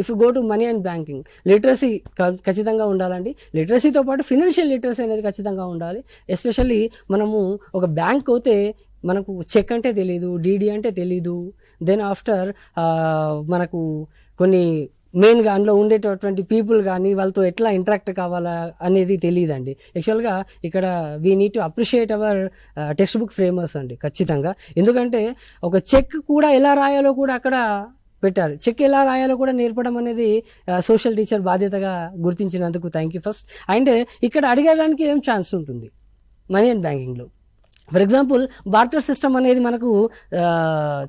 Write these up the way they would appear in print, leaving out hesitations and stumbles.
If you go to money and banking, literacy ఖచ్చితంగా ఉండాలండి. లిటరసీతో పాటు ఫినాన్షియల్ లిటరసీ అనేది ఖచ్చితంగా ఉండాలి. ఎస్పెషల్లీ మనము ఒక బ్యాంక్ పోతే మనకు చెక్ అంటే తెలీదు, డీడీ అంటే తెలీదు, దెన్ ఆఫ్టర్ మనకు కొన్ని మెయిన్గా అందులో ఉండేటటువంటి పీపుల్ కానీ వాళ్ళతో ఎట్లా ఇంటరాక్ట్ కావాలా అనేది తెలియదండి. యాక్చువల్గా ఇక్కడ we need to appreciate our text book framers అండి ఖచ్చితంగా. ఎందుకంటే ఒక చెక్ కూడా ఎలా రాయాలో కూడా అక్కడ పెట్టారు. చెక్ ఎలా రాయాలో కూడా నేర్పడం అనేది సోషల్ టీచర్ బాధ్యతగా గుర్తించినందుకు థ్యాంక్ యూ ఫస్ట్. అండ్ ఇక్కడ అడిగడానికి ఏం ఛాన్స్ ఉంటుంది మనీ అండ్ బ్యాంకింగ్లో? ఫర్ ఎగ్జాంపుల్ బార్టర్ సిస్టమ్ అనేది మనకు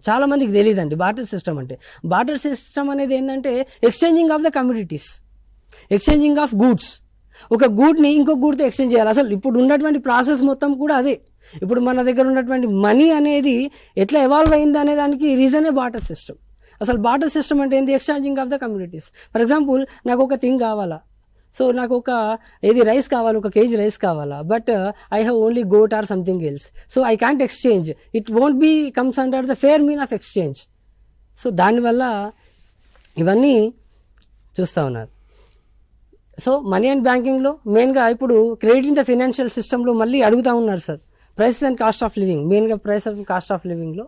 చాలా మందికి తెలియదండి. బార్టర్ సిస్టమ్ అంటే, బార్టర్ సిస్టమ్ అనేది ఏంటంటే exchanging of the communities, exchanging of goods. ఒక గూడ్ని ఇంకొక గూడ్తో ఎక్స్చేంజ్ చేయాలి. అసలు ఇప్పుడు ఉన్నటువంటి ప్రాసెస్ మొత్తం కూడా అదే. ఇప్పుడు మన దగ్గర ఉన్నటువంటి మనీ అనేది ఎట్లా ఎవాల్వ్ అయింది అనే దానికి రీజనే బార్టర్ సిస్టమ్. అసలు బార్టర్ సిస్టమ్ అంటే ఏంటి? Exchanging of the communities. For example నాకు ఒక థింగ్ కావాలా, సో నాకు ఒక రైస్ కావాలి, 1 kg రైస్ కావాలా, but I have only goat or something else, so I can't exchange. It won't be comes under the fair mean of exchange. So దానివల్ల ఇవన్నీ చూస్తూ ఉన్నారు. సో మనీ అండ్ బ్యాంకింగ్లో మెయిన్గా ఇప్పుడు క్రెడిట్ ద ఫినాన్షియల్ సిస్టంలో మళ్ళీ అడుగుతూ ఉన్నారు sir, price and cost of living. మెయిన్గా ప్రైస్ అండ్ కాస్ట్ ఆఫ్ లివింగ్లో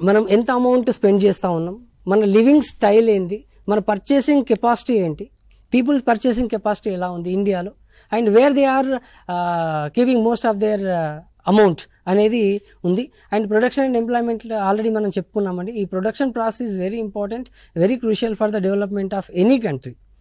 మనం ఎంత అమౌంట్ స్పెండ్ చేస్తూ ఉన్నాం, మన లివింగ్ స్టైల్ ఏంది, మన పర్చేసింగ్ కెపాసిటీ ఏంటి, పీపుల్ పర్చేసింగ్ కెపాసిటీ ఎలా ఉంది ఇండియాలో, and where they are keeping most of their amount అనేది ఉంది. And production and employment already మనం చెప్పుకున్నామండి. ఈ production process is very important, very crucial for the development of any country.